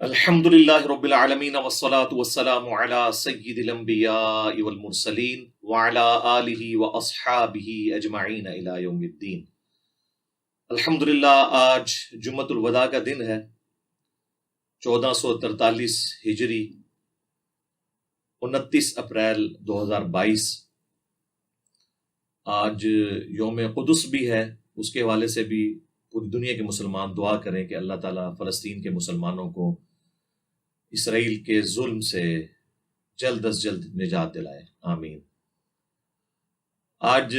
الحمدللہ رب العالمین والصلاة والسلام علی سید الانبیاء والمرسلین وعلی آلہ واصحابہ اجمعین الی یوم الدین۔ الحمدللہ آج جمعۃ الوداع کا دن ہے، 1443 ہجری، 29 اپریل 2022۔ آج یوم قدس بھی ہے، اس کے حوالے سے بھی پوری دنیا کے مسلمان دعا کریں کہ اللہ تعالیٰ فلسطین کے مسلمانوں کو اسرائیل کے ظلم سے جلد از جلد نجات دلائے، آمین۔ آج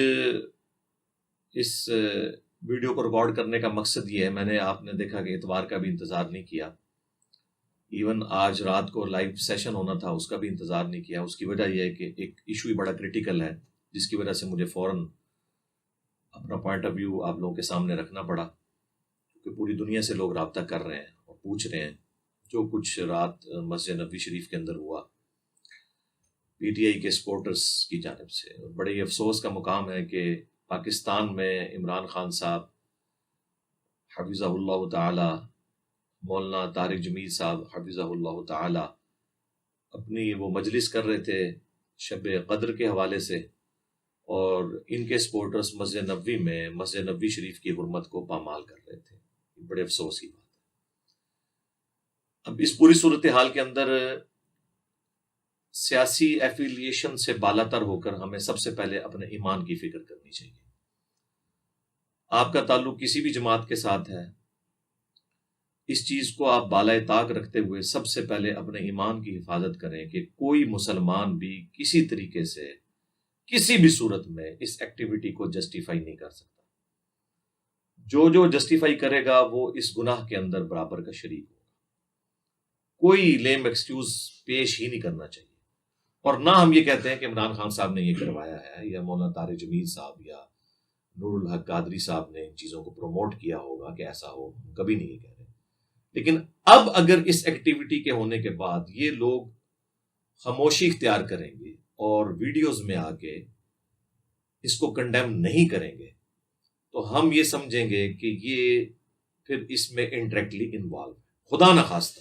اس ویڈیو کو ریکارڈ کرنے کا مقصد یہ ہے، میں نے آپ نے دیکھا کہ اتوار کا بھی انتظار نہیں کیا، ایون آج رات کو لائیو سیشن ہونا تھا اس کا بھی انتظار نہیں کیا۔ اس کی وجہ یہ ہے کہ ایک ایشو ہی بڑا کریٹیکل ہے، جس کی وجہ سے مجھے فوراً اپنا پوائنٹ آف ویو آپ لوگوں کے سامنے رکھنا پڑا، کیونکہ پوری دنیا سے لوگ رابطہ کر رہے ہیں اور پوچھ رہے ہیں جو کچھ رات مسجد نبوی شریف کے اندر ہوا پی ٹی آئی کے سپورٹرز کی جانب سے۔ اور بڑے ہی افسوس کا مقام ہے کہ پاکستان میں عمران خان صاحب حفظہ اللہ تعالی، مولانا طارق جمیل صاحب حفظہ اللہ تعالی اپنی وہ مجلس کر رہے تھے شب قدر کے حوالے سے، اور ان کے سپورٹرز مسجد نبوی میں مسجد نبوی شریف کی حرمت کو پامال کر رہے تھے۔ بڑے افسوس کی بات ہے۔ اب اس پوری صورتحال کے اندر سیاسی ایفیلیشن سے بالاتر ہو کر ہمیں سب سے پہلے اپنے ایمان کی فکر کرنی چاہیے۔ آپ کا تعلق کسی بھی جماعت کے ساتھ ہے، اس چیز کو آپ بالائے طاق رکھتے ہوئے سب سے پہلے اپنے ایمان کی حفاظت کریں کہ کوئی مسلمان بھی کسی طریقے سے کسی بھی صورت میں اس ایکٹیویٹی کو جسٹیفائی نہیں کر سکتا۔ جو جسٹیفائی کرے گا وہ اس گناہ کے اندر برابر کا شریک ہوگا۔ کوئی لیم ایکسکیوز پیش ہی نہیں کرنا چاہیے، اور نہ ہم یہ کہتے ہیں کہ عمران خان صاحب نے یہ کروایا ہے، یا مولانا طارق جمیل صاحب یا نور الحق قادری صاحب نے ان چیزوں کو پروموٹ کیا ہوگا کہ ایسا ہو، ہم کبھی نہیں یہ کہہ رہے۔ لیکن اب اگر اس ایکٹیویٹی کے ہونے کے بعد یہ لوگ خاموشی اختیار کریں گے اور ویڈیوز میں آ کے اس کو کنڈیم نہیں کریں گے، تو ہم یہ سمجھیں گے کہ یہ پھر اس میں انڈائریکٹلی انوالو ہے۔ خدا نخواستہ،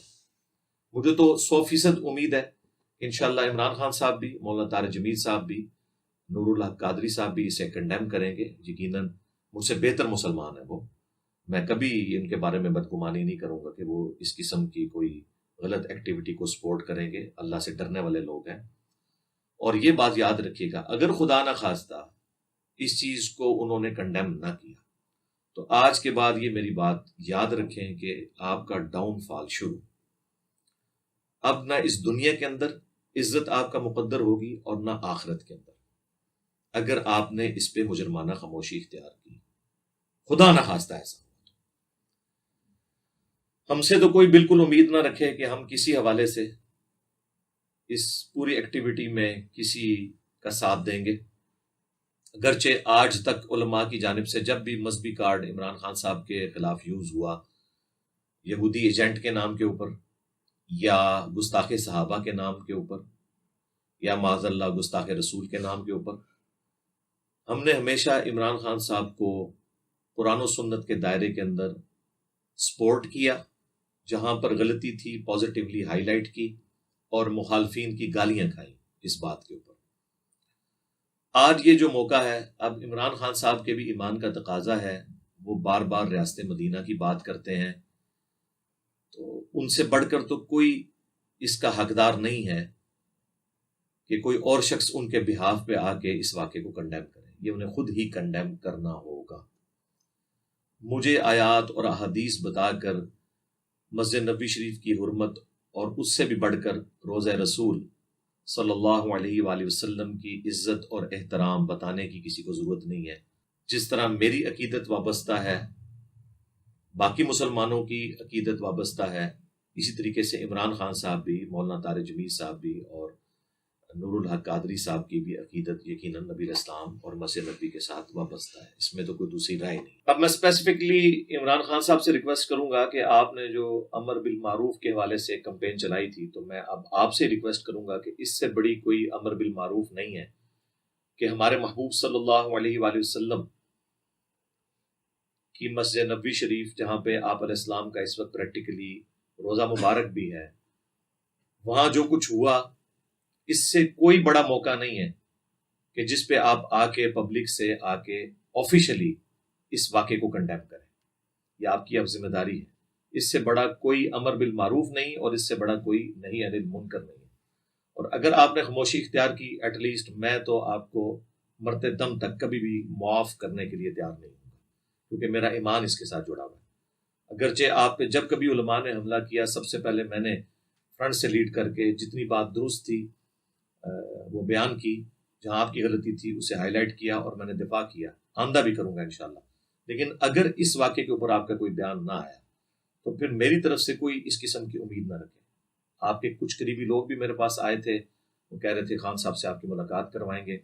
مجھے تو 100% امید ہے کہ انشاءاللہ عمران خان صاحب بھی، مولانا طارق جمیل صاحب بھی، نور الحق قادری صاحب بھی اسے کنڈیم کریں گے۔ یقیناً مجھ سے بہتر مسلمان ہیں وہ، میں کبھی ان کے بارے میں بدگمانی نہیں کروں گا کہ وہ اس قسم کی کوئی غلط ایکٹیویٹی کو سپورٹ کریں گے۔ اللہ سے ڈرنے والے لوگ ہیں۔ اور یہ بات یاد رکھیے گا، اگر خدا نخواستہ اس چیز کو انہوں نے کنڈیم نہ کیا تو آج کے بعد یہ میری بات یاد رکھیں کہ آپ کا ڈاؤن فال شروع۔ اب نہ اس دنیا کے اندر عزت آپ کا مقدر ہوگی اور نہ آخرت کے اندر، اگر آپ نے اس پہ مجرمانہ خاموشی اختیار کی۔ خدا نہ خواستہ ایسا ہو۔ ہم سے تو کوئی بالکل امید نہ رکھے کہ ہم کسی حوالے سے اس پوری ایکٹیویٹی میں کسی کا ساتھ دیں گے، اگرچہ آج تک علماء کی جانب سے جب بھی مذہبی کارڈ عمران خان صاحب کے خلاف یوز ہوا، یہودی ایجنٹ کے نام کے اوپر، یا گستاخ صحابہ کے نام کے اوپر، یا معاذ اللہ گستاخ رسول کے نام کے اوپر، ہم نے ہمیشہ عمران خان صاحب کو قرآن و سنت کے دائرے کے اندر سپورٹ کیا، جہاں پر غلطی تھی پازیٹیولی ہائی لائٹ کی، اور مخالفین کی گالیاں کھائیں اس بات کے اوپر۔ آج یہ جو موقع ہے، اب عمران خان صاحب کے بھی ایمان کا تقاضا ہے، وہ بار بار ریاست مدینہ کی بات کرتے ہیں، تو ان سے بڑھ کر تو کوئی اس کا حقدار نہیں ہے کہ کوئی اور شخص ان کے بہاف پہ آ کے اس واقعے کو کنڈیم کرے۔ یہ انہیں خود ہی کنڈیم کرنا ہوگا۔ مجھے آیات اور احادیث بتا کر مسجد نبوی شریف کی حرمت اور اس سے بھی بڑھ کر روضہ رسول صلی اللہ علیہ وآلہ وسلم کی عزت اور احترام بتانے کی کسی کو ضرورت نہیں ہے۔ جس طرح میری عقیدت وابستہ ہے، باقی مسلمانوں کی عقیدت وابستہ ہے، اسی طریقے سے عمران خان صاحب بھی، مولانا طارق جمیل صاحب بھی، اور نور الحق قادری صاحب کی بھی عقیدت یقیناً نبی الاسلام اور مسجد نبوی کے ساتھ وابستہ ہے، اس میں تو کوئی دوسری رائے نہیں۔ اب میں اسپیسیفکلی عمران خان صاحب سے ریکویسٹ کروں گا کہ آپ نے جو امر بالمعروف کے حوالے سے کمپین چلائی تھی، تو میں اب آپ سے ریکویسٹ کروں گا کہ اس سے بڑی کوئی امر بالمعروف نہیں ہے کہ ہمارے محبوب صلی اللہ علیہ وآلہ وسلم کی مسجد نبوی شریف، جہاں پہ آپ علیہ السلام کا اس وقت پریکٹیکلی روزہ مبارک بھی ہے، وہاں جو کچھ ہوا اس سے کوئی بڑا موقع نہیں ہے کہ جس پہ آپ آ کے پبلک سے آ کے آفیشلی اس واقعے کو کنڈیم کریں. یہ آپ کی اب ذمہ داری ہے. اس سے بڑا کوئی امر بالمعروف نہیں اور اس سے بڑا کوئی نہی عن المنکر نہیں ہے. اور اگر آپ نے خاموشی اختیار کی، ایٹ لیسٹ میں تو آپ کو مرتے دم تک کبھی بھی معاف کرنے کے لیے تیار نہیں ہوں گا، کیونکہ میرا ایمان اس کے ساتھ جڑا ہوا ہے. اگرچہ آپ پہ جب کبھی علماء نے حملہ کیا، سب سے پہلے میں نے فرنٹ سے لیڈ کر کے جتنی بات درست تھی وہ بیان کی، جہاں آپ کی غلطی تھی اسے ہائی لائٹ کیا اور میں نے دفاع کیا. آئندہ بھی کروں گا انشاءاللہ. لیکن اگر اس واقعے کے اوپر آپ کا کوئی بیان نہ آیا تو پھر میری طرف سے کوئی اس قسم کی امید نہ رکھیں. آپ کے کچھ قریبی لوگ بھی میرے پاس آئے تھے، وہ کہہ رہے تھے خان صاحب سے آپ کی ملاقات کروائیں گے،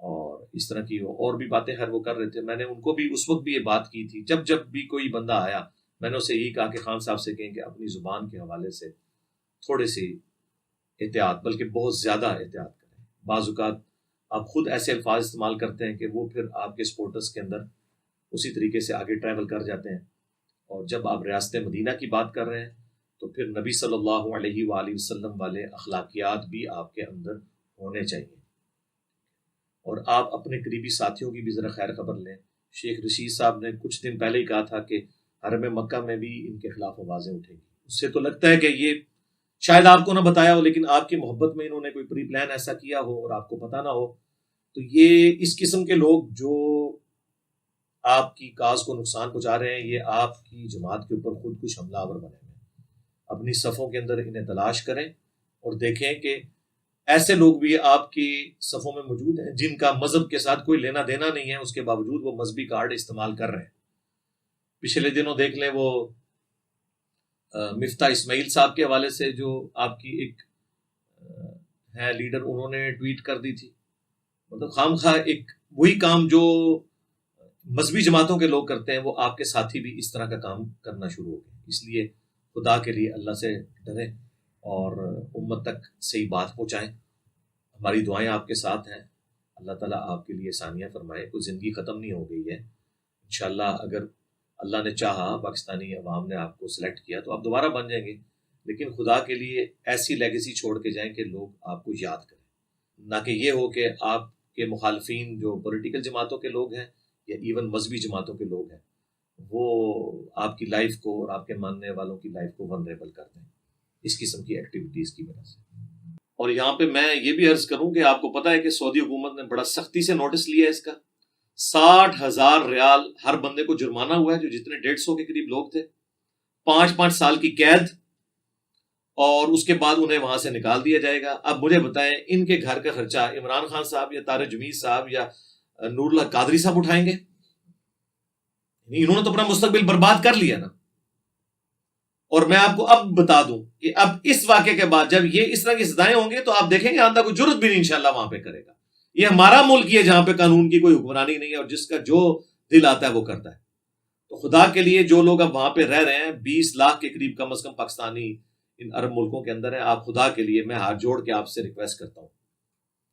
اور اس طرح کی اور بھی باتیں خیر وہ کر رہے تھے. میں نے ان کو بھی اس وقت بھی یہ بات کی تھی، جب بھی کوئی بندہ آیا میں نے اسے یہی کہا کہ خان صاحب سے کہیں کہ اپنی زبان کے حوالے سے تھوڑے سی احتیاط، بلکہ بہت زیادہ احتیاط کریں. بعض اوقات آپ خود ایسے الفاظ استعمال کرتے ہیں کہ وہ پھر آپ کے سپورٹرز کے اندر اسی طریقے سے آگے ٹریول کر جاتے ہیں. اور جب آپ ریاست مدینہ کی بات کر رہے ہیں تو پھر نبی صلی اللہ علیہ وآلہ وسلم والے اخلاقیات بھی آپ کے اندر ہونے چاہیے. اور آپ اپنے قریبی ساتھیوں کی بھی ذرا خیر خبر لیں. شیخ رشید صاحب نے کچھ دن پہلے ہی کہا تھا کہ حرم مکہ میں بھی ان کے خلاف آوازیں اٹھیں گی. اس سے تو لگتا ہے کہ یہ شاید آپ کو نہ بتایا ہو، لیکن آپ کی محبت میں انہوں نے کوئی پری پلان ایسا کیا ہو اور آپ کو پتہ نہ ہو. تو یہ اس قسم کے لوگ جو آپ کی کاز کو نقصان پہنچا رہے ہیں، یہ آپ کی جماعت کے اوپر خود کش حملہ آور بنے ہوئے ہیں. اپنی صفوں کے اندر انہیں تلاش کریں اور دیکھیں کہ ایسے لوگ بھی آپ کی صفوں میں موجود ہیں جن کا مذہب کے ساتھ کوئی لینا دینا نہیں ہے، اس کے باوجود وہ مذہبی کارڈ استعمال کر رہے ہیں. پچھلے دنوں دیکھ لیں وہ مفتاح اسماعیل صاحب کے حوالے سے جو آپ کی ایک ہے لیڈر، انہوں نے ٹویٹ کر دی تھی. مطلب خام خواہ ایک وہی کام جو مذہبی جماعتوں کے لوگ کرتے ہیں، وہ آپ کے ساتھی بھی اس طرح کا کام کرنا شروع ہو گئے. اس لیے خدا کے لیے اللہ سے ڈریں اور امت تک صحیح بات پہنچائیں. ہماری دعائیں آپ کے ساتھ ہیں. اللہ تعالیٰ آپ کے لیے آسانیاں فرمائے. کوئی زندگی ختم نہیں ہو گئی ہے. انشاءاللہ اگر اللہ نے چاہا، پاکستانی عوام نے آپ کو سلیکٹ کیا تو آپ دوبارہ بن جائیں گے. لیکن خدا کے لیے ایسی لیگیسی چھوڑ کے جائیں کہ لوگ آپ کو یاد کریں، نہ کہ یہ ہو کہ آپ کے مخالفین جو پولیٹیکل جماعتوں کے لوگ ہیں یا ایون مذہبی جماعتوں کے لوگ ہیں، وہ آپ کی لائف کو اور آپ کے ماننے والوں کی لائف کو ونریبل کر دیں اس قسم کی ایکٹیویٹیز کی وجہ سے. اور یہاں پہ میں یہ بھی عرض کروں کہ آپ کو پتہ ہے کہ سعودی حکومت نے بڑا سختی سے نوٹس لیا ہے اس کا. 60,000 ریال ہر بندے کو جرمانہ ہوا ہے، جو جتنے 150 کے قریب لوگ تھے. 5 سال کی قید، اور اس کے بعد انہیں وہاں سے نکال دیا جائے گا. اب مجھے بتائیں ان کے گھر کا خرچہ عمران خان صاحب یا طارق جمیل صاحب یا نور اللہ قادری صاحب اٹھائیں گے؟ انہوں نے تو اپنا مستقبل برباد کر لیا نا. اور میں آپ کو اب بتا دوں کہ اب اس واقعے کے بعد جب یہ اس طرح کی سزائیں ہوں گے تو آپ دیکھیں گے آندہ کوئی جرت بھی نہیں انشاءاللہ وہاں پہ کرے گا. یہ ہمارا ملک ہے جہاں پہ قانون کی کوئی حکمرانی نہیں ہے اور جس کا جو دل آتا ہے وہ کرتا ہے. تو خدا کے لیے جو لوگ اب وہاں پہ رہ رہے ہیں، 20 لاکھ کے قریب کم از کم پاکستانی ان عرب ملکوں کے اندر ہیں، آپ خدا کے لیے میں ہاتھ جوڑ کے آپ سے ریکویسٹ کرتا ہوں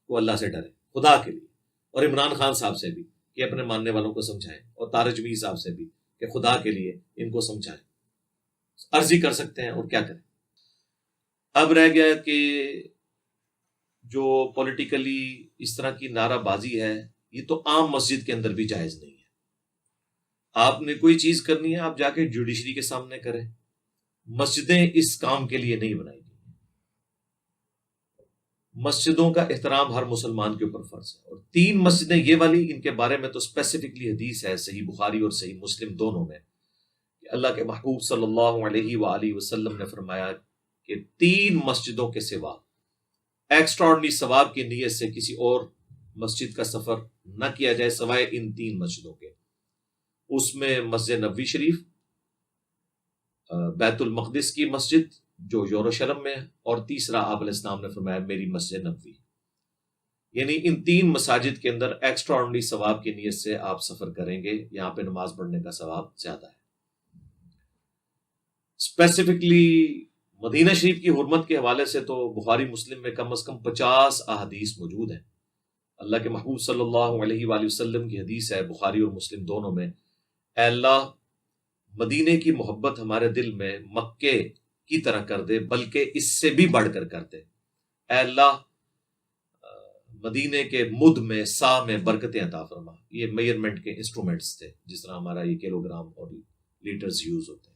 وہ اللہ سے ڈرے خدا کے لیے. اور عمران خان صاحب سے بھی کہ اپنے ماننے والوں کو سمجھائیں، اور طارق جمیل صاحب سے بھی کہ خدا کے لیے ان کو سمجھائیں. عرضی کر سکتے ہیں اور کیا کریں. اب رہ گیا کہ جو پولیٹیکلی اس طرح کی نعرہ بازی ہے، یہ تو عام مسجد کے اندر بھی جائز نہیں ہے. آپ نے کوئی چیز کرنی ہے آپ جا کے جوڈیشری کے سامنے کریں. مسجدیں اس کام کے لیے نہیں بنائی گئی. مسجدوں کا احترام ہر مسلمان کے اوپر فرض ہے. اور 3 مسجدیں یہ والی، ان کے بارے میں تو اسپیسیفکلی حدیث ہے صحیح بخاری اور صحیح مسلم دونوں میں کہ اللہ کے محبوب صلی اللہ علیہ وآلہ وسلم نے فرمایا کہ 3 مسجدوں کے سوا ایکسٹراڈنری ثواب کی نیت سے کسی اور مسجد کا سفر نہ کیا جائے سوائے ان 3 مسجدوں کے. اس میں مسجد نبوی شریف، بیت المقدس کی مسجد جو یروشلم میں ہے، اور تیسرا آپ علیہ السلام نے فرمایا میری مسجد نبوی. یعنی ان 3 مساجد کے اندر ایکسٹراڈنری ثواب کی نیت سے آپ سفر کریں گے، یہاں پہ نماز پڑھنے کا ثواب زیادہ ہے. اسپیسیفکلی مدینہ شریف کی حرمت کے حوالے سے تو بخاری مسلم میں کم از کم 50 احادیث موجود ہیں. اللہ کے محبوب صلی اللہ علیہ وآلہ وسلم کی حدیث ہے بخاری اور مسلم دونوں میں، اے اللہ مدینے کی محبت ہمارے دل میں مکے کی طرح کر دے، بلکہ اس سے بھی بڑھ کر دے۔ اے اللہ مدینے کے مد میں، سا میں برکتیں عطا فرما۔ یہ میئرمنٹ کے انسٹرومنٹس تھے، جس طرح ہمارا یہ کلو گرام اور لیٹرز یوز ہوتے ہیں۔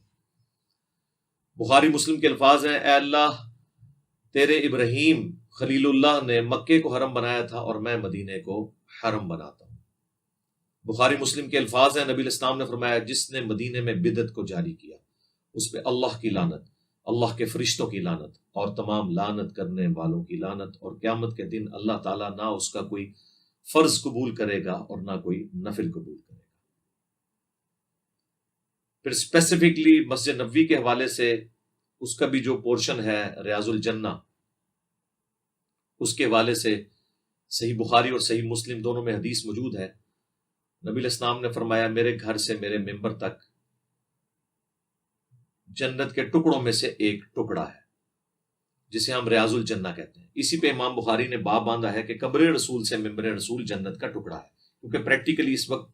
بخاری مسلم کے الفاظ ہیں، اے اللہ تیرے ابراہیم خلیل اللہ نے مکے کو حرم بنایا تھا اور میں مدینے کو حرم بناتا ہوں۔ بخاری مسلم کے الفاظ ہیں، نبی الاسلام نے فرمایا، جس نے مدینے میں بدعت کو جاری کیا اس پہ اللہ کی لعنت، اللہ کے فرشتوں کی لعنت اور تمام لعنت کرنے والوں کی لعنت، اور قیامت کے دن اللہ تعالیٰ نہ اس کا کوئی فرض قبول کرے گا اور نہ کوئی نفل قبول کرے گا۔ پھر اسپیسیفکلی مسجد نبوی کے حوالے سے اس کا بھی جو پورشن ہے ریاض الجنہ، اس کے حوالے سے صحیح بخاری اور صحیح مسلم دونوں میں حدیث موجود ہے۔ نبی الاسلام نے فرمایا، میرے گھر سے میرے ممبر تک جنت کے ٹکڑوں میں سے ایک ٹکڑا ہے، جسے ہم ریاض الجنہ کہتے ہیں۔ اسی پہ امام بخاری نے باب باندھا ہے کہ قبر رسول سے ممبر رسول جنت کا ٹکڑا ہے، کیونکہ پریکٹیکلی اس وقت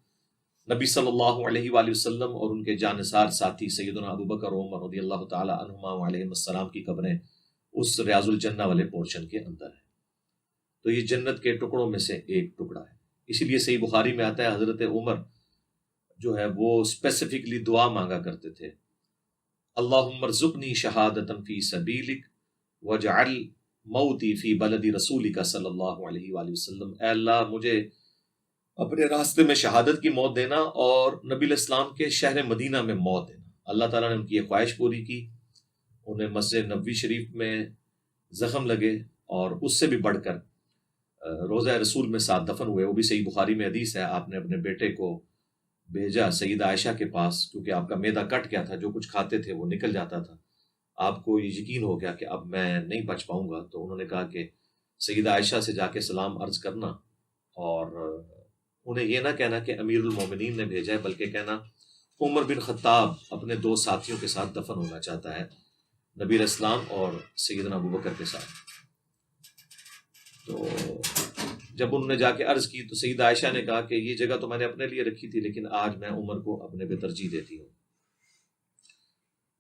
نبی صلی اللہ علیہ وآلہ وسلم اور ان کے جانثار ساتھی سیدنا ابوبکر و عمر رضی اللہ تعالی عنہما علیہم السلام کی قبریں اس ریاض الجنہ والے پورشن کے اندر ہیں۔ تو یہ جنت کے ٹکڑوں میں سے ایک ٹکڑا ہے۔ اسی لیے صحیح بخاری میں آتا ہے، حضرت عمر جو ہے وہ اسپیسیفکلی دعا مانگا کرتے تھے، اللہم ارزقنی شہادتا فی سبیلک واجعل موتی فی بلد رسولک صلی اللہ علیہ وآلہ وسلم، اے اللہ مجھے اپنے راستے میں شہادت کی موت دینا اور نبی الاسلام کے شہر مدینہ میں موت دینا۔ اللہ تعالیٰ نے ان کی یہ خواہش پوری کی، انہیں مسجد نبوی شریف میں زخم لگے اور اس سے بھی بڑھ کر روضہ رسول میں ساتھ دفن ہوئے۔ وہ بھی صحیح بخاری میں حدیث ہے، آپ نے اپنے بیٹے کو بھیجا سیدہ عائشہ کے پاس، کیونکہ آپ کا معدہ کٹ گیا تھا، جو کچھ کھاتے تھے وہ نکل جاتا تھا، آپ کو یہ یقین ہو گیا کہ اب میں نہیں بچ پاؤں گا۔ تو انہوں نے کہا کہ سیدہ عائشہ سے جا کے سلام عرض کرنا، اور انہیں یہ نہ کہنا کہ امیر المومنین نے بھیجا ہے، بلکہ کہنا عمر بن خطاب اپنے دو ساتھیوں کے ساتھ دفن ہونا چاہتا ہے، نبی علیہ السلام اور سیدنا ابوبکر کے ساتھ۔ تو جب انہوں نے جا کے عرض کی تو سیدہ عائشہ نے کہا کہ یہ جگہ تو میں نے اپنے لیے رکھی تھی، لیکن آج میں عمر کو اپنے پہ ترجیح دیتی ہوں۔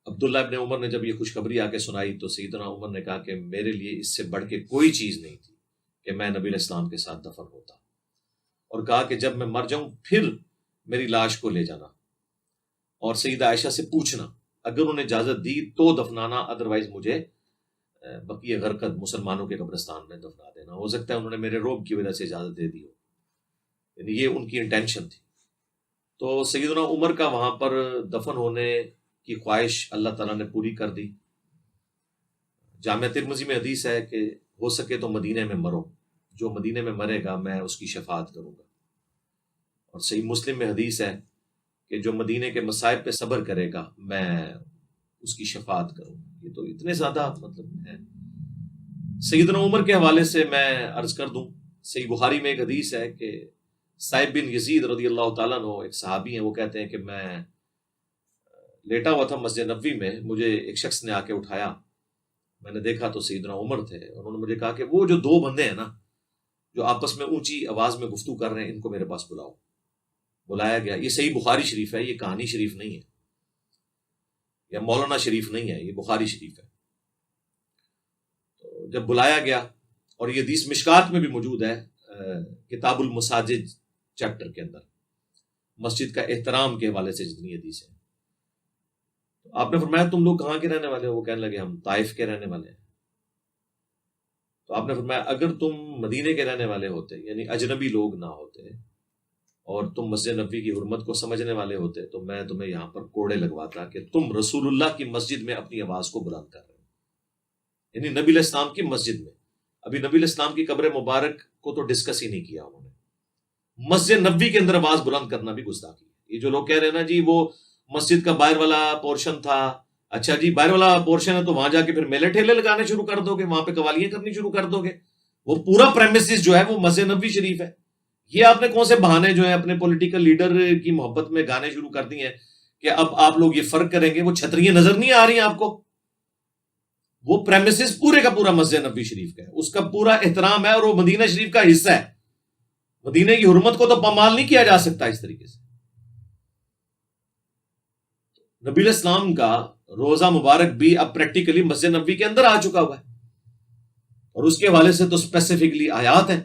عبداللہ ابن عمر نے جب یہ خوشخبری آ کے سنائی تو سیدنا عمر نے کہا کہ میرے لیے اس سے بڑھ کے کوئی چیز نہیں تھی کہ میں نبی علیہ السلام کے ساتھ دفن ہوتا، اور کہا کہ جب میں مر جاؤں پھر میری لاش کو لے جانا اور سیدہ عائشہ سے پوچھنا، اگر انہیں اجازت دی تو دفنانا، ادروائز مجھے بقیہ غرقد مسلمانوں کے قبرستان میں دفنا دینا۔ ہو سکتا ہے انہوں نے میرے روب کی وجہ سے اجازت دے دی ہو، یعنی یہ ان کی انٹینشن تھی۔ تو سیدنا عمر کا وہاں پر دفن ہونے کی خواہش اللہ تعالیٰ نے پوری کر دی۔ جامعہ ترمذی میں حدیث ہے کہ ہو سکے تو مدینے میں مرو، جو مدینے میں مرے گا میں اس کی شفاعت کروں گا، اور صحیح مسلم میں حدیث ہے کہ جو مدینے کے مصائب پہ صبر کرے گا میں اس کی شفاعت کروں گا۔ یہ تو اتنے زیادہ مطلب ہے۔ سیدنا عمر کے حوالے سے میں عرض کر دوں، صحیح بخاری میں ایک حدیث ہے کہ صائب بن یزید رضی اللہ تعالیٰ عنہ ایک صحابی ہیں، وہ کہتے ہیں کہ میں لیٹا ہوا تھا مسجد نبوی میں، مجھے ایک شخص نے آ کے اٹھایا، میں نے دیکھا تو سیدنا عمر تھے، انہوں نے مجھے کہا کہ وہ جو دو بندے ہیں نا جو آپس میں اونچی آواز میں گفتگو کر رہے ہیں، ان کو میرے پاس بلاؤ۔ بلایا گیا۔ یہ صحیح بخاری شریف ہے، یہ کہانی شریف نہیں ہے یا مولانا شریف نہیں ہے، یہ بخاری شریف ہے۔ تو جب بلایا گیا، اور یہ حدیث مشکات میں بھی موجود ہے، کتاب المساجد چیپٹر کے اندر، مسجد کا احترام کے حوالے سے جتنی حدیث ہے، آپ نے فرمایا تم لوگ کہاں کے رہنے والے ہو؟ وہ کہنے لگے ہم طائف کے رہنے والے ہیں۔ تو آپ نے فرمایا اگر تم مدینے کے رہنے والے ہوتے، یعنی اجنبی لوگ نہ ہوتے، اور تم مسجد نبوی کی حرمت کو سمجھنے والے ہوتے، تو میں تمہیں یہاں پر کوڑے لگواتا کہ تم رسول اللہ کی مسجد میں اپنی آواز کو بلند کر رہے ہو، یعنی نبی علیہ السلام کی مسجد میں۔ ابھی نبی علیہ السلام کی قبر مبارک کو تو ڈسکس ہی نہیں کیا انہوں نے، مسجد نبوی کے اندر آواز بلند کرنا بھی گستاخی ہے۔ یہ جو لوگ کہہ رہے ہیں نا جی وہ مسجد کا باہر والا پورشن تھا، اچھا جی باہر والا پورشن ہے تو وہاں جا کے پھر میلے ٹھیلے لگانے شروع کر دو گے، وہاں پہ قوالیاں کرنی شروع کر دو گے، وہ پورا پریمیسز جو ہے وہ مسجد نبوی شریف ہے۔ یہ آپ نے کون سے بہانے جو ہے اپنے پولیٹیکل لیڈر کی محبت میں گانے شروع کر دی ہیں کہ اب آپ لوگ یہ فرق کریں گے، وہ چھتریاں نظر نہیں آ رہی ہیں آپ کو؟ وہ پریمیسز پورے کا پورا مسجد نبوی شریف کا ہے، اس کا پورا احترام ہے، اور وہ مدینہ شریف کا حصہ ہے۔ مدینہ کی حرمت کو تو پامال نہیں کیا جا سکتا اس طریقے سے۔ نبی علیہ السلام کا روزہ مبارک بھی اب پریکٹیکلی مسجد نبوی کے اندر آ چکا ہوا ہے، اور اس کے حوالے سے تو اسپیسیفکلی آیات ہیں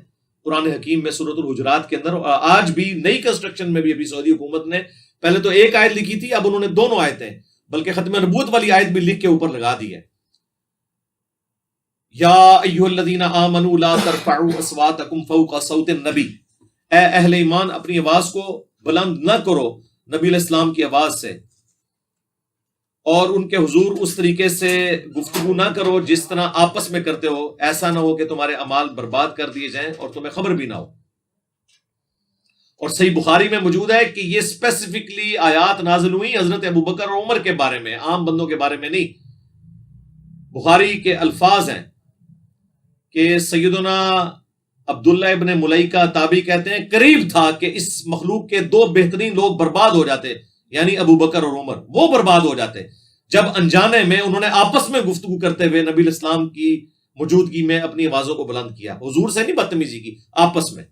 قرآن حکیم میں سورۃ الحجرات کے اندر. آج بھی نئی کنسٹرکشن میں بھی ابھی سعودی حکومت نے پہلے تو ایک آیت لکھی تھی، اب انہوں نے 2 آیتیں بلکہ ختم نبوت والی آیت بھی لکھ کے اوپر لگا دی ہے. یا ایھا الذین آمنوا لا ترفعوا اصواتکم فوق صوت النبی، اے اہل ایمان اپنی آواز کو بلند نہ کرو نبی علیہ السلام کی آواز سے، اور ان کے حضور اس طریقے سے گفتگو نہ کرو جس طرح آپس میں کرتے ہو، ایسا نہ ہو کہ تمہارے اعمال برباد کر دیے جائیں اور تمہیں خبر بھی نہ ہو. اور صحیح بخاری میں موجود ہے کہ یہ اسپیسیفکلی آیات نازل ہوئی حضرت ابوبکر اور عمر کے بارے میں، عام بندوں کے بارے میں نہیں. بخاری کے الفاظ ہیں کہ سیدنا عبداللہ ابن ملیکہ تابعی کہتے ہیں قریب تھا کہ اس مخلوق کے 2 بہترین لوگ برباد ہو جاتے، یعنی ابو بکر اور عمر، وہ برباد ہو جاتے جب انجانے میں انہوں نے آپس میں گفتگو کرتے ہوئے نبی علیہ السلام کی موجودگی میں اپنی آوازوں کو بلند کیا، حضور سے نہیں بدتمیزی کی، آپس میں.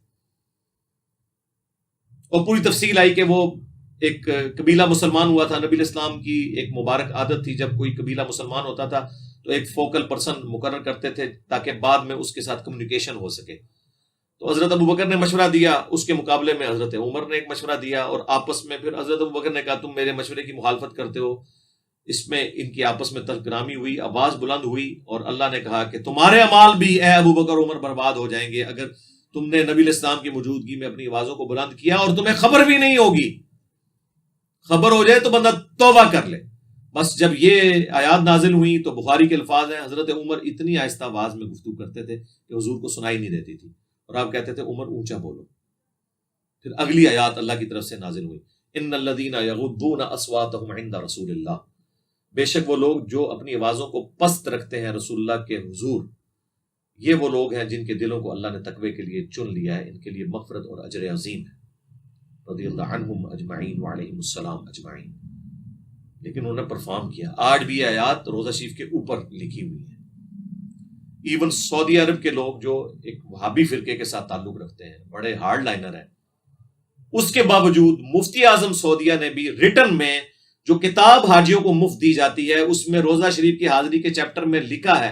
اور پوری تفصیل آئی کہ وہ ایک قبیلہ مسلمان ہوا تھا. نبی علیہ السلام کی ایک مبارک عادت تھی، جب کوئی قبیلہ مسلمان ہوتا تھا تو ایک فوکل پرسن مقرر کرتے تھے تاکہ بعد میں اس کے ساتھ کمیونیکیشن ہو سکے. تو حضرت ابوبکر نے مشورہ دیا، اس کے مقابلے میں حضرت عمر نے ایک مشورہ دیا، اور آپس میں پھر حضرت ابوبکر نے کہا تم میرے مشورے کی مخالفت کرتے ہو. اس میں ان کی آپس میں تلکرامی ہوئی، آواز بلند ہوئی، اور اللہ نے کہا کہ تمہارے اعمال بھی اے ابوبکر عمر برباد ہو جائیں گے اگر تم نے نبی علیہ السلام کی موجودگی میں اپنی آوازوں کو بلند کیا اور تمہیں خبر بھی نہیں ہوگی. خبر ہو جائے تو بندہ توبہ کر لے. بس جب یہ آیات نازل ہوئی تو بخاری کے الفاظ ہیں حضرت عمر اتنی آہستہ آواز میں گفتگو کرتے تھے کہ حضور کو سنائی نہیں دیتی تھی، اور آپ کہتے تھے عمر اونچا بولو. پھر اگلی آیات اللہ کی طرف سے نازل ہوئی، ان الذین یغضون اصواتهم عند رسول اللہ، بے شک وہ لوگ جو اپنی آوازوں کو پست رکھتے ہیں رسول اللہ کے حضور، یہ وہ لوگ ہیں جن کے دلوں کو اللہ نے تقوی کے لیے چن لیا ہے، ان کے لیے مغفرت اور اجر عظیم ہے. رضی اللہ عنہم اجمعین وعلیہم السلام اجمعین. لیکن انہوں نے پرفارم کیا. آج بھی یہ آیات روزہ شریف کے اوپر لکھی ہوئی ہیں. ایون سعودی عرب کے لوگ جو ایک وہابی فرقے کے ساتھ تعلق رکھتے ہیں، بڑے ہارڈ لائنر ہیں، اس کے باوجود مفتی اعظم سعودیہ نے بھی ریٹن میں جو کتاب حاجیوں کو مفت دی جاتی ہے اس میں روزہ شریف کی حاضری کے چیپٹر میں لکھا ہے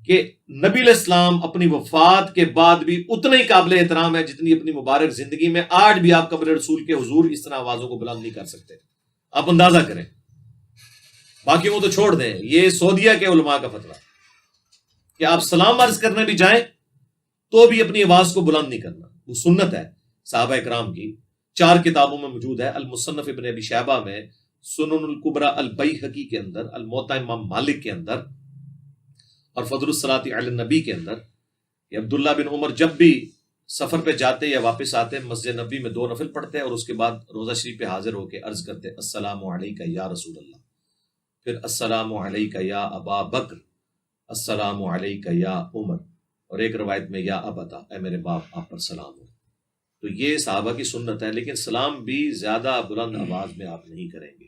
کہ نبی علیہ السلام اپنی وفات کے بعد بھی اتنا ہی قابل احترام ہے جتنی اپنی مبارک زندگی میں. آج بھی آپ قبر رسول کے حضور اس طرح آوازوں کو بلند نہیں کر سکتے. آپ اندازہ کریں. باقی وہ تو چھوڑ دیں، یہ سعودیہ کے علماء کا فتویٰ کہ آپ سلام عرض کرنے بھی جائیں تو بھی اپنی آواز کو بلند نہیں کرنا. وہ سنت ہے صحابہ اکرام کی. 4 کتابوں میں موجود ہے، المصنف ابن ابی شیبہ میں، سنن الکبریٰ البیہقی کے اندر، الموطا امام مالک کے اندر، اور فضل الصلاۃ علی النبی کے اندر، کہ عبداللہ بن عمر جب بھی سفر پہ جاتے یا واپس آتے مسجد نبی میں 2 نفل پڑھتے اور اس کے بعد روزہ شریف پہ حاضر ہو کے عرض کرتے السلام علیکہ یا رسول اللہ، پھر السلام علیکہ یا ابا بکر، السلام علیکہ یا عمر، اور ایک روایت میں یا ابتا، اے میرے باپ آپ پر سلام ہو. تو یہ صحابہ کی سنت ہے. لیکن سلام بھی زیادہ بلند آواز میں آپ نہیں کریں گے،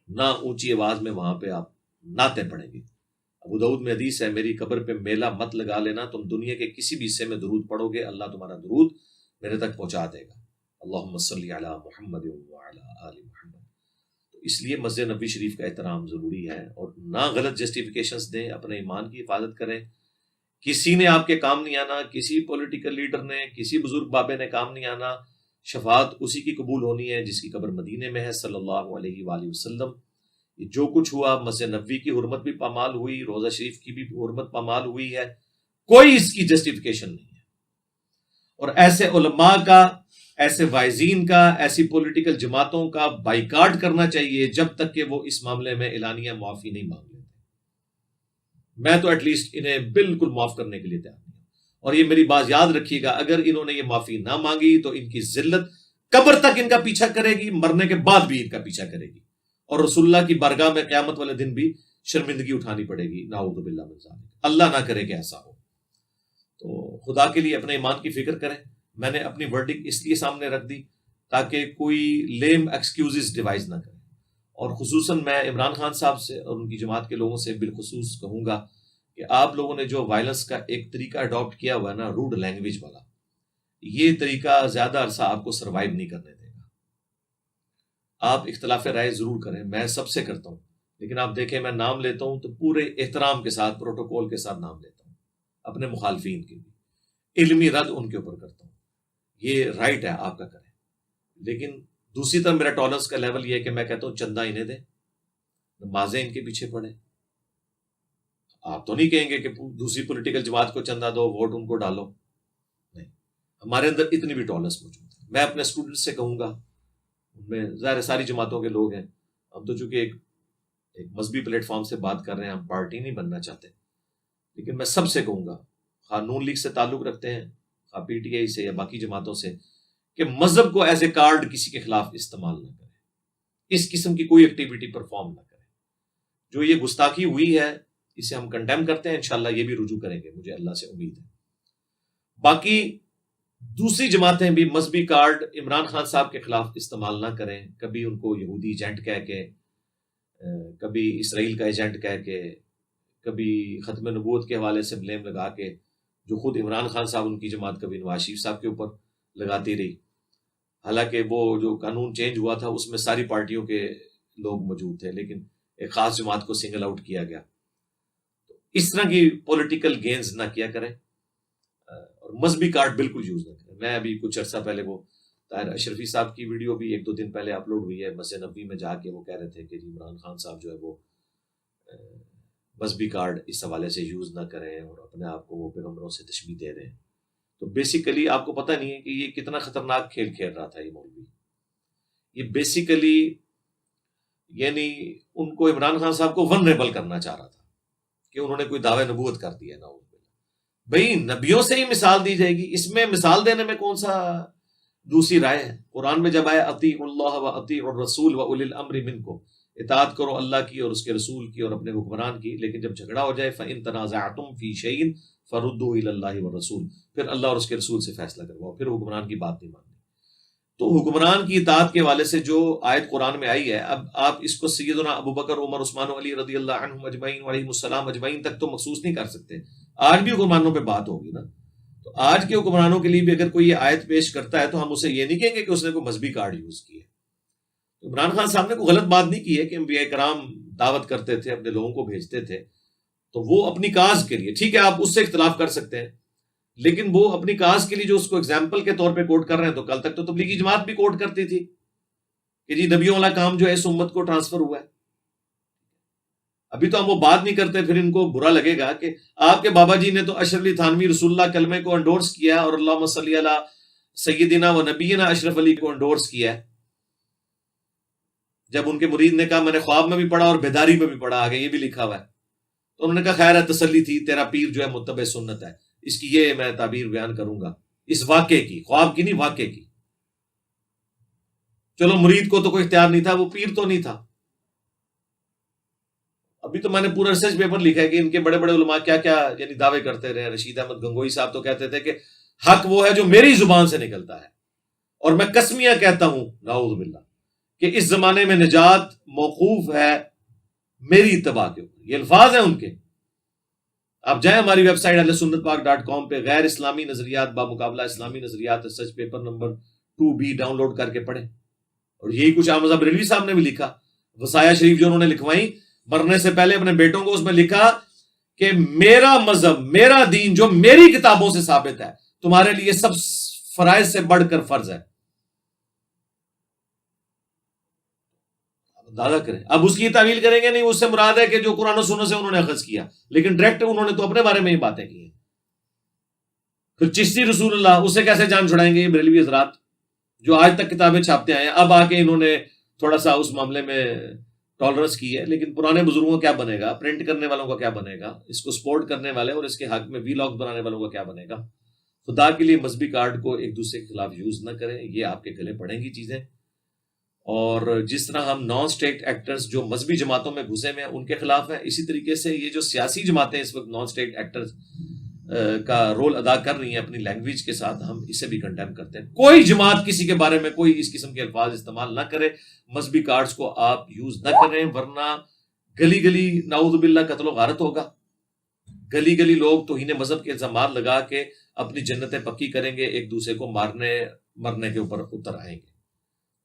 نہ اونچی آواز میں وہاں پہ آپ نعتیں پڑھیں گے. ابو داؤد میں حدیث ہے میری قبر پہ میلہ مت لگا لینا، تم دنیا کے کسی بھی حصے میں درود پڑھو گے اللہ تمہارا درود میرے تک پہنچا دے گا. اللہم صلی علی محمد وعلی آل محمد. تو اس لیے مسجد نبی شریف کا احترام ضروری ہے، اور نہ غلط جسٹیفیکیشنز دیں، اپنے ایمان کی حفاظت کریں. کسی نے آپ کے کام نہیں آنا، کسی پولیٹیکل لیڈر نے، کسی بزرگ بابے نے کام نہیں آنا. شفاعت اسی کی قبول ہونی ہے جس کی قبر مدینے میں ہے صلی اللہ علیہ وآلہ وسلم. جو کچھ ہوا مسجد نبوی کی حرمت بھی پامال ہوئی، روزہ شریف کی بھی حرمت پامال ہوئی ہے، کوئی اس کی جسٹیفیکیشن نہیں ہے. اور ایسے علماء کا، ایسے وائزین کا، ایسی پولیٹیکل جماعتوں کا بائیکاٹ کرنا چاہیے جب تک کہ وہ اس معاملے میں اعلانیہ معافی نہیں مانگ لیتے. میں تو ایٹ لیسٹ انہیں بالکل معاف کرنے کے لیے تیار ہوں. اور یہ میری بات یاد رکھیے گا، اگر انہوں نے یہ معافی نہ مانگی تو ان کی ذلت قبر تک ان کا پیچھا کرے گی، مرنے کے بعد بھی ان کا پیچھا کرے گی، اور رسول اللہ کی بارگاہ میں قیامت والے دن بھی شرمندگی اٹھانی پڑے گی. نعوذ باللہ من ذالک. اللہ نہ کرے کہ ایسا ہو. تو خدا کے لیے اپنے ایمان کی فکر کریں. میں نے اپنی ورڈنگ اس لیے سامنے رکھ دی تاکہ کوئی لیم ایکسکیوزز ڈیوائز نہ کرے. اور خصوصاً میں عمران خان صاحب سے اور ان کی جماعت کے لوگوں سے بالخصوص کہوں گا کہ آپ لوگوں نے جو وائلنس کا ایک طریقہ اڈاپٹ کیا ہوا ہے نا، روڈ لینگویج والا، یہ طریقہ زیادہ عرصہ آپ کو سروائیو نہیں کرنے دے گا. آپ اختلاف رائے ضرور کریں، میں سب سے کرتا ہوں، لیکن آپ دیکھیں میں نام لیتا ہوں تو پورے احترام کے ساتھ پروٹوکول کے ساتھ نام لیتا ہوں، اپنے مخالفین کے بھی علمی رد ان کے اوپر کرتا ہوں، یہ رائٹ ہے آپ کا کریں. لیکن دوسری طرف میرا ٹالرنس کا لیول یہ ہے کہ میں کہتا ہوں چندہ انہیں دیں، نمازیں ان کے پیچھے پڑھیں. آپ تو نہیں کہیں گے کہ دوسری پولیٹیکل جماعت کو چندہ دو، ووٹ ان کو ڈالو، نہیں. ہمارے اندر اتنی بھی ٹالرنس موجود ہے. میں اپنے اسٹوڈنٹس سے کہوں گا، ان میں ظاہر ساری جماعتوں کے لوگ ہیں، ہم تو چونکہ ایک مذہبی پلیٹ فارم سے بات کر رہے ہیں، ہم پارٹی نہیں بننا چاہتے، لیکن میں سب سے کہوں گا، خواہ نون لیگ سے تعلق رکھتے ہیں، خواہ پی ٹی آئی سے یا باقی جماعتوں سے، کہ مذہب کو ایز اے کارڈ کسی کے خلاف استعمال نہ کریں، اس قسم کی کوئی ایکٹیویٹی پرفارم نہ کریں. جو یہ گستاخی ہوئی ہے اسے ہم کنڈیم کرتے ہیں، انشاءاللہ یہ بھی رجوع کریں گے، مجھے اللہ سے امید ہے. باقی دوسری جماعتیں بھی مذہبی کارڈ عمران خان صاحب کے خلاف استعمال نہ کریں، کبھی ان کو یہودی ایجنٹ کہہ کے، کبھی اسرائیل کا ایجنٹ کہہ کے، کبھی ختم نبوت کے حوالے سے بلیم لگا کے، جو خود عمران خان صاحب ان کی جماعت کبھی نواز شریف صاحب کے اوپر لگاتی رہی. حالانکہ وہ جو قانون چینج ہوا تھا اس میں ساری پارٹیوں کے لوگ موجود تھے، لیکن ایک خاص جماعت کو سنگل آؤٹ کیا گیا. اس طرح کی پولیٹیکل گینز نہ کیا کریں، اور مذہبی کارڈ بالکل یوز نہ کریں. میں ابھی کچھ عرصہ پہلے وہ طاہر اشرفی صاحب کی ویڈیو بھی 1-2 دن پہلے اپلوڈ ہوئی ہے، مسجد نبوی میں جا کے وہ کہہ رہے تھے کہ عمران خان صاحب جو ہے وہ مذہبی کارڈ اس حوالے سے یوز نہ کریں، اور اپنے آپ کو وہ پیغمبروں سے تشبیہ دے رہے ہیں. تو بیسیکلی آپ کو پتہ نہیں ہے کہ یہ کتنا خطرناک کھیل کھیل رہا تھا یہ مولوی. یہ بیسیکلی یعنی ان کو عمران خان صاحب کو ونریبل کرنا چاہ رہا تھا کہ انہوں نے کوئی دعوے نبوت کر دیا. نعوذ باللہ. بھئی نبیوں سے ہی مثال دی جائے گی، اس میں مثال دینے میں کون سا دوسری رائے ہے؟ قرآن میں جب آئے اطیعوا اللہ و اطیعوا الرسول و اولی الامر منکم، اطاعت کرو اللہ کی اور اس کے رسول کی اور اپنے حکمران کی، لیکن جب جھگڑا ہو جائے فَإِن تَنَازَعْتُمْ فِي شَيْءٍ فَرُدُّوهُ إِلَى اللَّهِ وَالرَّسُولِ، پھر اللہ اور اس کے رسول سے فیصلہ کرواؤ، پھر حکمران کی بات نہیں ماننی. تو حکمران کی اطاعت کے حوالے سے جو آیت قرآن میں آئی ہے، اب آپ اس کو سیدنا ابو بکر، عمر، عثمان و علی رضی اللہ عنہم اجمعین وعلیہم السلام اجمعین تک تو مخصوص نہیں کر سکتے. آج بھی حکمرانوں پہ بات ہوگی نا، تو آج کے حکمرانوں کے لیے بھی اگر کوئی یہ آیت پیش کرتا ہے تو ہم اسے یہ نہیں کہیں گے کہ اس نے کوئی مذہبی کارڈ یوز کیا ہے. عمران خان صاحب نے کوئی غلط بات نہیں کی ہے کہ انبیاء کرام دعوت کرتے تھے، اپنے لوگوں کو بھیجتے تھے، تو وہ اپنی کاز کے لیے ٹھیک ہے، آپ اس سے اختلاف کر سکتے ہیں، لیکن وہ اپنی کاز کے لیے جو اس کو اگزامپل کے طور پہ کوٹ کر رہے ہیں، تو کل تک تو تبلیغی جماعت بھی کوٹ کرتی تھی کہ جی نبیوں والا کام جو ہے اس امت کو ٹرانسفر ہوا ہے. ابھی تو ہم وہ بات نہیں کرتے، پھر ان کو برا لگے گا کہ آپ کے بابا جی نے تو اشرف علی تھانوی رسول اللہ کلمے کو انڈورس کیا اور اللہم صلی علی سیدنا و نبینا اشرف علی کو انڈورس کیا ہے. جب ان کے مرید نے کہا میں نے خواب میں بھی پڑھا اور بیداری میں بھی پڑھا، آگے یہ بھی لکھا ہوا ہے، تو انہوں نے کہا خیر ہے، تسلی تھی، تیرا پیر جو ہے متبع سنت ہے. اس کی یہ میں تعبیر بیان کروں گا، اس واقعے کی، خواب کی نہیں، واقعے کی. چلو مرید کو تو کوئی اختیار نہیں تھا، وہ پیر تو نہیں تھا. ابھی تو میں نے پورا ریسرچ پیپر لکھا ہے کہ ان کے بڑے بڑے علماء کیا کیا یعنی دعوے کرتے رہے. رشید احمد گنگوئی صاحب تو کہتے تھے کہ حق وہ ہے جو میری زبان سے نکلتا ہے، اور میں قسمیاں کہتا ہوں نعوذ باللہ کہ اس زمانے میں نجات موقوف ہے میری اتباع کے اوپر. یہ الفاظ ہیں ان کے. آپ جائیں ہماری ویب سائٹ اہلسنتپاک.com پہ، غیر اسلامی نظریات بامقابلہ اسلامی نظریات research paper number 2B download کر کے پڑھیں. اور یہی کچھ احمد بریلوی صاحب نے بھی لکھا، وصایا شریف جو انہوں نے لکھوائی مرنے سے پہلے اپنے بیٹوں کو، اس میں لکھا کہ میرا مذہب، میرا دین جو میری کتابوں سے ثابت ہے، تمہارے لیے سب فرائض سے بڑھ کر فرض ہے. اندازہ کریں. اب اس کی تعویل کریں گے نہیں، اس سے مراد ہے کہ جو قرآن و سنت سے انہوں نے اخذ کیا، لیکن ڈائریکٹ انہوں نے تو اپنے بارے میں ہی باتیں کی ہیں. پھر چشتی رسول اللہ، اس سے کیسے جان چھڑائیں گے یہ بریلوی حضرات جو آج تک کتابیں چھاپتے آئے ہیں؟ اب آ کے انہوں نے تھوڑا سا اس معاملے میں ٹالرنس کی ہے، لیکن پرانے بزرگوں کا کیا بنے گا، پرنٹ کرنے والوں کا کیا بنے گا، اس کو سپورٹ کرنے والے اور اس کے حق میں ویلاگ بنانے والوں کا کیا بنے گا؟ خدا کے لیے مذہبی کارڈ کو ایک دوسرے کے خلاف یوز نہ کریں، یہ آپ کے گلے پڑیں گی چیزیں. اور جس طرح ہم نان اسٹیٹ ایکٹرز جو مذہبی جماعتوں میں گھسے ہوئے ہیں ان کے خلاف ہیں، اسی طریقے سے یہ جو سیاسی جماعتیں اس وقت نان اسٹیٹ ایکٹرز کا رول ادا کر رہی ہیں اپنی لینگویج کے ساتھ، ہم اسے بھی کنڈیم کرتے ہیں. کوئی جماعت کسی کے بارے میں کوئی اس قسم کے الفاظ استعمال نہ کرے، مذہبی کارڈز کو آپ یوز نہ کریں، ورنہ گلی گلی نعوذ باللہ قتل و غارت ہوگا. گلی گلی لوگ توہین مذہب کے الزامات لگا کے اپنی جنتیں پکی کریں گے، ایک دوسرے کو مرنے کے اوپر اتر آئیں گے.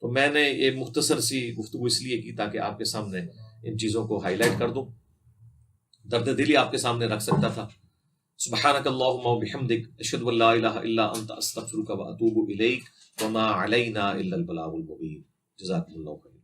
تو میں نے یہ مختصر سی گفتگو اس لیے کی تاکہ آپ کے سامنے ان چیزوں کو ہائی لائٹ کر دوں، درد دلی آپ کے سامنے رکھ سکتا تھا۔ سبحانک اللہم و بحمدک، اشہد ان لا الہ الا انت، استغفرک و اتوب الیک، وما علینا الا البلاغ المبین۔ جزاکم اللہ خیر۔